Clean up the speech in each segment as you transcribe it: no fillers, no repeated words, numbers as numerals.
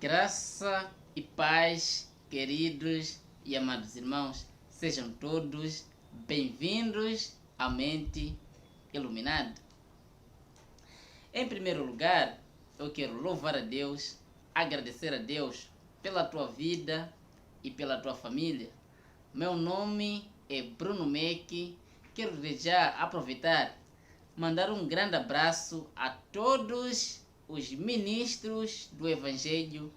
Graça e paz, queridos e amados irmãos, sejam todos bem-vindos à Mente Iluminada. Em primeiro lugar, eu quero louvar a Deus, agradecer a Deus pela tua vida e pela tua família. Meu nome é Bruno Meck. Quero já aproveitar, mandar um grande abraço a todos os ministros do Evangelho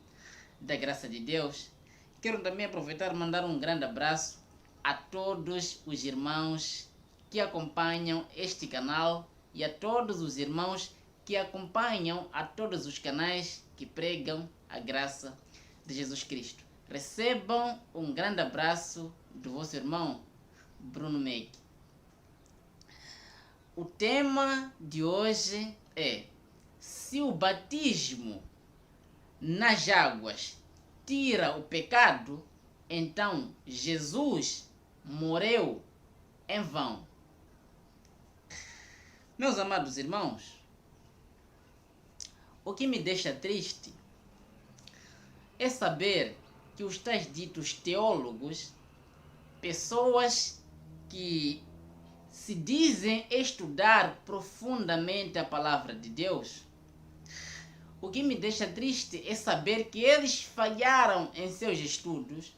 da Graça de Deus. Quero também aproveitar e mandar um grande abraço a todos os irmãos que acompanham este canal e a todos os irmãos que acompanham a todos os canais que pregam a graça de Jesus Cristo. Recebam um grande abraço do vosso irmão Bruno Meck. O tema de hoje é: se o batismo nas águas tira o pecado, então Jesus morreu em vão. Meus amados irmãos, o que me deixa triste é saber que os tais ditos teólogos, pessoas que se dizem estudar profundamente a palavra de Deus, o que me deixa triste é saber que eles falharam em seus estudos,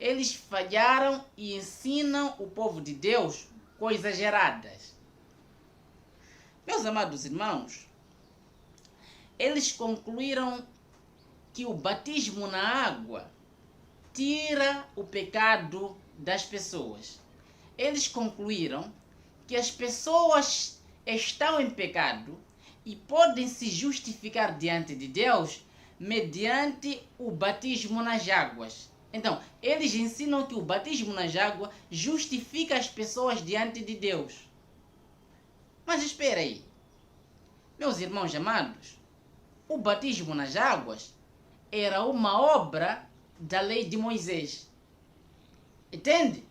eles falharam e ensinam o povo de Deus coisas erradas. Meus amados irmãos, eles concluíram que o batismo na água tira o pecado das pessoas. Eles concluíram que as pessoas estão em pecado e podem se justificar diante de Deus mediante o batismo nas águas. Então, eles ensinam que o batismo nas águas justifica as pessoas diante de Deus. Mas espera aí, meus irmãos amados, o batismo nas águas era uma obra da lei de Moisés. Entende?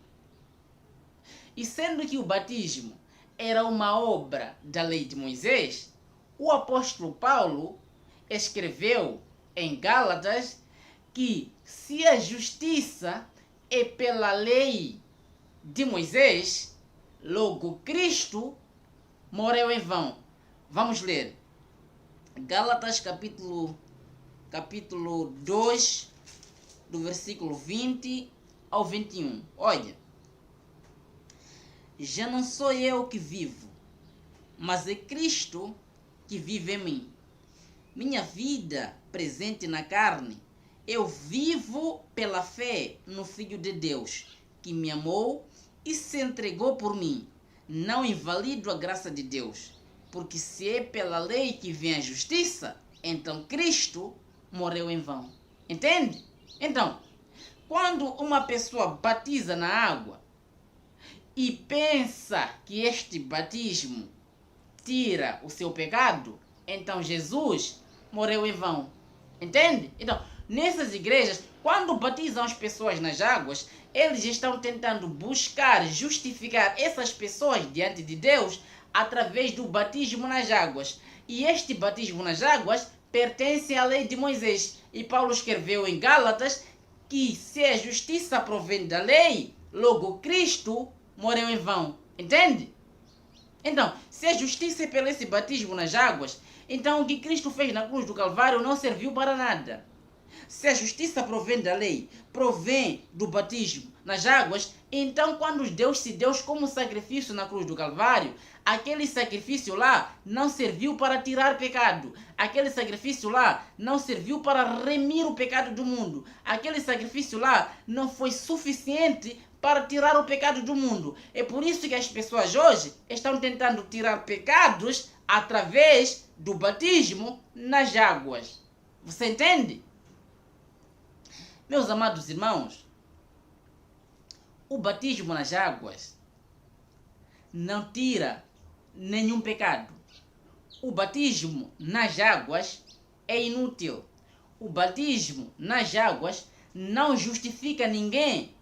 E sendo que o batismo era uma obra da lei de Moisés, o apóstolo Paulo escreveu em Gálatas que se a justiça é pela lei de Moisés, logo Cristo morreu em vão. Vamos ler. Gálatas capítulo 2, do versículo 20 ao 21. Olha. Já não sou eu que vivo, mas é Cristo que vive em mim. Minha vida presente na carne, eu vivo pela fé no Filho de Deus, que me amou e se entregou por mim. Não invalido a graça de Deus, porque se é pela lei que vem a justiça, então Cristo morreu em vão. Entende? Então, quando uma pessoa batiza na água e pensa que este batismo tira o seu pecado, então Jesus morreu em vão. Entende? Então, nessas igrejas, quando batizam as pessoas nas águas, eles estão tentando buscar, justificar essas pessoas diante de Deus através do batismo nas águas. E este batismo nas águas pertence à lei de Moisés. E Paulo escreveu em Gálatas que se a justiça provém da lei, logo Cristo morreu em vão. Entende? Então, se a justiça é pelo esse batismo nas águas, então o que Cristo fez na cruz do Calvário não serviu para nada. Se a justiça provém da lei, provém do batismo nas águas, então quando Deus se deu como sacrifício na cruz do Calvário, aquele sacrifício lá não serviu para tirar pecado. Aquele sacrifício lá não serviu para remir o pecado do mundo. Aquele sacrifício lá não foi suficiente para tirar o pecado do mundo. É por isso que as pessoas hoje estão tentando tirar pecados através do batismo nas águas. Você entende? Meus amados irmãos, o batismo nas águas não tira nenhum pecado. O batismo nas águas é inútil. O batismo nas águas não justifica ninguém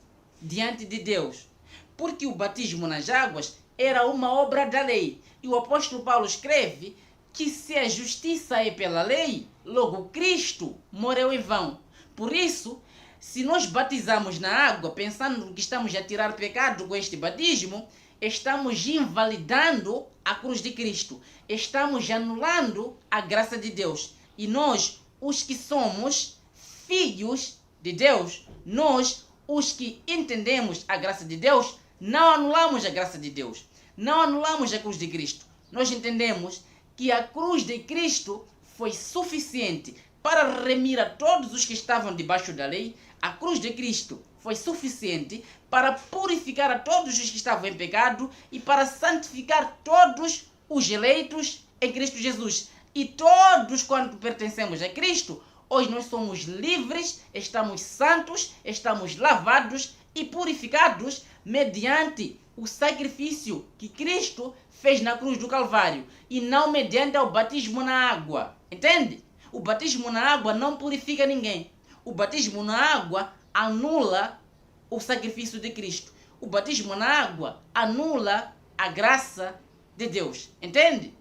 diante de Deus, porque o batismo nas águas era uma obra da lei. E o apóstolo Paulo escreve que se a justiça é pela lei, Logo, Cristo morreu em vão. Por isso, se nós batizamos na água, pensando que estamos a tirar pecado com este batismo, estamos invalidando a cruz de Cristo. Estamos anulando a graça de Deus. E nós, os que somos filhos de Deus, nós, os que entendemos a graça de Deus, não anulamos a graça de Deus. Não anulamos a cruz de Cristo. Nós entendemos que a cruz de Cristo foi suficiente para remir a todos os que estavam debaixo da lei. A cruz de Cristo foi suficiente para purificar a todos os que estavam em pecado e para santificar todos os eleitos em Cristo Jesus. E todos, quando pertencemos a Cristo, hoje nós somos livres, estamos santos, estamos lavados e purificados mediante o sacrifício que Cristo fez na cruz do Calvário e não mediante o batismo na água. Entende? O batismo na água não purifica ninguém. O batismo na água anula o sacrifício de Cristo. O batismo na água anula a graça de Deus. Entende?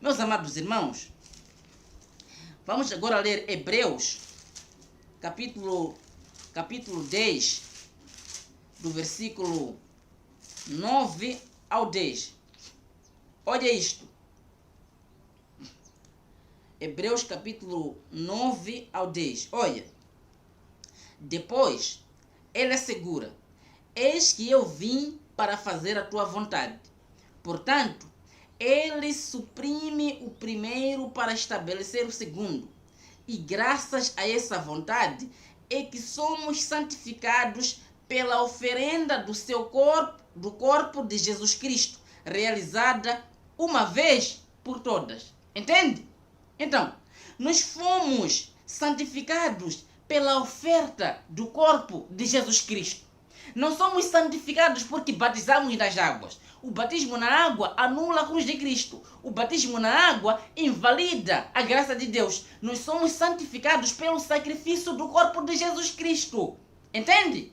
Meus amados irmãos, vamos agora ler Hebreus, capítulo 10, do versículo 9 ao 10. Olha isto. Hebreus capítulo 9 ao 10. Olha. Depois, ele assegura: eis que eu vim para fazer a tua vontade. Portanto, ele suprime o primeiro para estabelecer o segundo. E graças a essa vontade é que somos santificados pela oferenda do seu corpo, do corpo de Jesus Cristo, realizada uma vez por todas. Entende? Então, nós fomos santificados pela oferta do corpo de Jesus Cristo. Não somos santificados porque batizamos nas águas. O batismo na água anula a cruz de Cristo. O batismo na água invalida a graça de Deus. Nós somos santificados pelo sacrifício do corpo de Jesus Cristo. Entende?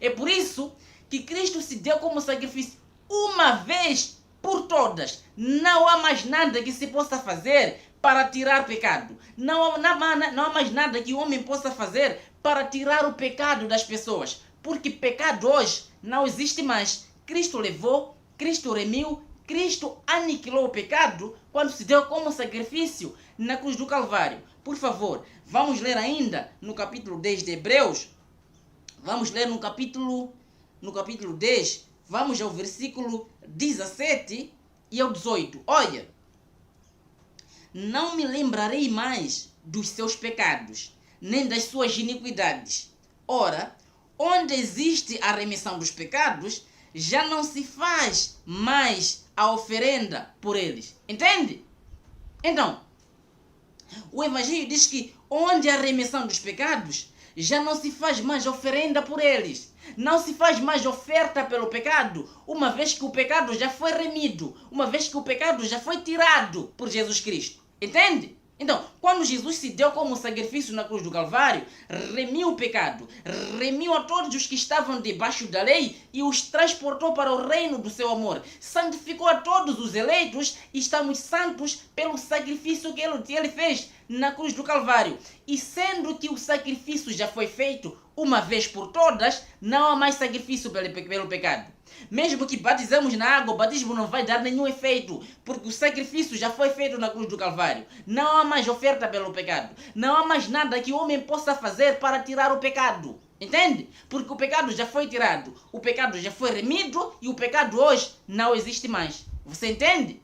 É por isso que Cristo se deu como sacrifício uma vez por todas. Não há mais nada que se possa fazer para tirar pecado. Não há mais nada que o homem possa fazer para tirar o pecado das pessoas. Porque pecado hoje não existe mais. Cristo levou, Cristo remiu, Cristo aniquilou o pecado quando se deu como sacrifício na cruz do Calvário. Por favor, vamos ler ainda no capítulo 10 de Hebreus. Vamos ler no capítulo 10, vamos ao versículo 17 e ao 18. Olha. Não me lembrarei mais dos seus pecados, nem das suas iniquidades. Ora, onde existe a remissão dos pecados, já não se faz mais a oferenda por eles. Entende? Então, o Evangelho diz que onde há a remissão dos pecados, já não se faz mais oferenda por eles. Não se faz mais oferta pelo pecado, uma vez que o pecado já foi remido, uma vez que o pecado já foi tirado por Jesus Cristo. Entende? Então, quando Jesus se deu como sacrifício na cruz do Calvário, remiu o pecado, remiu a todos os que estavam debaixo da lei e os transportou para o reino do seu amor. Santificou a todos os eleitos e estamos santos pelo sacrifício que ele fez na cruz do Calvário. E sendo que o sacrifício já foi feito uma vez por todas, não há mais sacrifício pelo pecado. Mesmo que batizamos na água, o batismo não vai dar nenhum efeito, porque o sacrifício já foi feito na cruz do Calvário. Não há mais oferta pelo pecado. Não há mais nada que o homem possa fazer para tirar o pecado. Entende? Porque o pecado já foi tirado, o pecado já foi remido e o pecado hoje não existe mais. Você entende?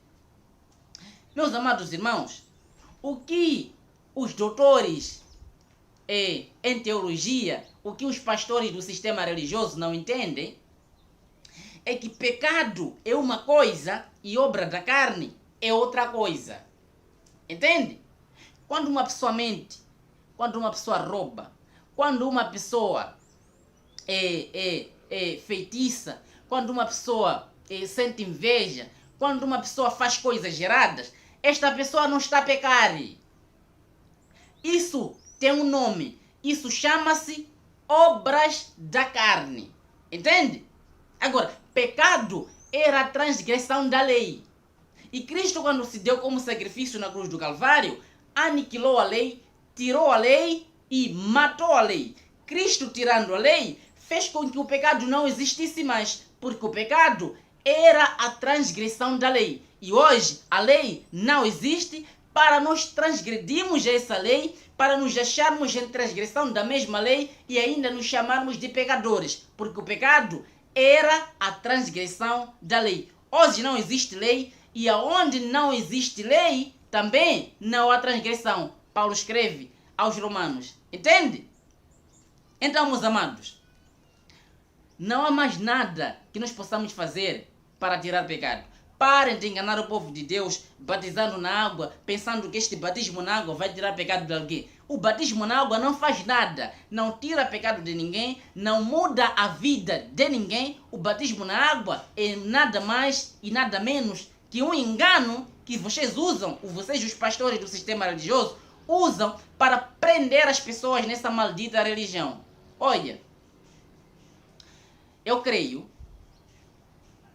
Meus amados irmãos, o que os doutores em teologia, o que os pastores do sistema religioso não entendem, é que pecado é uma coisa e obra da carne é outra coisa. Entende? Quando uma pessoa mente, quando uma pessoa rouba, quando uma pessoa é feitiça, quando uma pessoa sente inveja, quando uma pessoa faz coisas erradas, esta pessoa não está a pecar. Isso tem um nome. Isso chama-se obras da carne. Entende? Agora, pecado era a transgressão da lei. E Cristo, quando se deu como sacrifício na cruz do Calvário, aniquilou a lei, tirou a lei e matou a lei. Cristo, tirando a lei, fez com que o pecado não existisse mais, porque o pecado era a transgressão da lei. E hoje a lei não existe para nós transgredirmos essa lei, para nos acharmos em transgressão da mesma lei e ainda nos chamarmos de pecadores, porque o pecado era a transgressão da lei. Hoje não existe lei e aonde não existe lei também não há transgressão. Paulo escreve aos Romanos. Entende? Então, meus amados, não há mais nada que nós possamos fazer para tirar pecado. Parem de enganar o povo de Deus, batizando na água, pensando que este batismo na água vai tirar pecado de alguém. O batismo na água não faz nada, não tira pecado de ninguém, não muda a vida de ninguém. O batismo na água é nada mais e nada menos que um engano que vocês usam, vocês os pastores do sistema religioso, usam para prender as pessoas nessa maldita religião. Olha, eu creio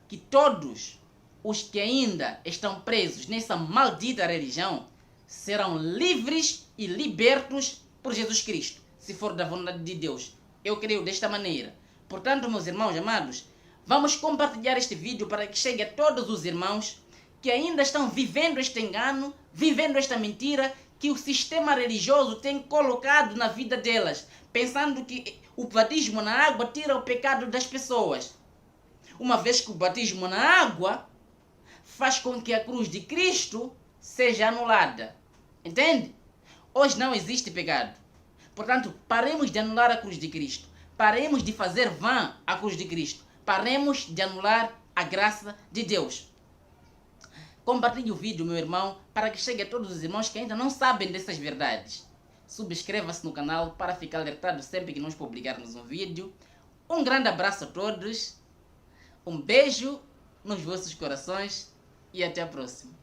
que todos os que ainda estão presos nessa maldita religião serão livres e libertos por Jesus Cristo, se for da vontade de Deus. Eu creio desta maneira. Portanto, meus irmãos amados, vamos compartilhar este vídeo para que chegue a todos os irmãos que ainda estão vivendo este engano, vivendo esta mentira que o sistema religioso tem colocado na vida delas, pensando que o batismo na água tira o pecado das pessoas. Uma vez que o batismo na água faz com que a cruz de Cristo seja anulada. Entende? Hoje não existe pecado. Portanto, paremos de anular a cruz de Cristo. Paremos de fazer vã a cruz de Cristo. Paremos de anular a graça de Deus. Compartilhe o vídeo, meu irmão, para que chegue a todos os irmãos que ainda não sabem dessas verdades. Subscreva-se no canal para ficar alertado sempre que nós publicarmos um vídeo. Um grande abraço a todos. Um beijo nos vossos corações e até a próxima.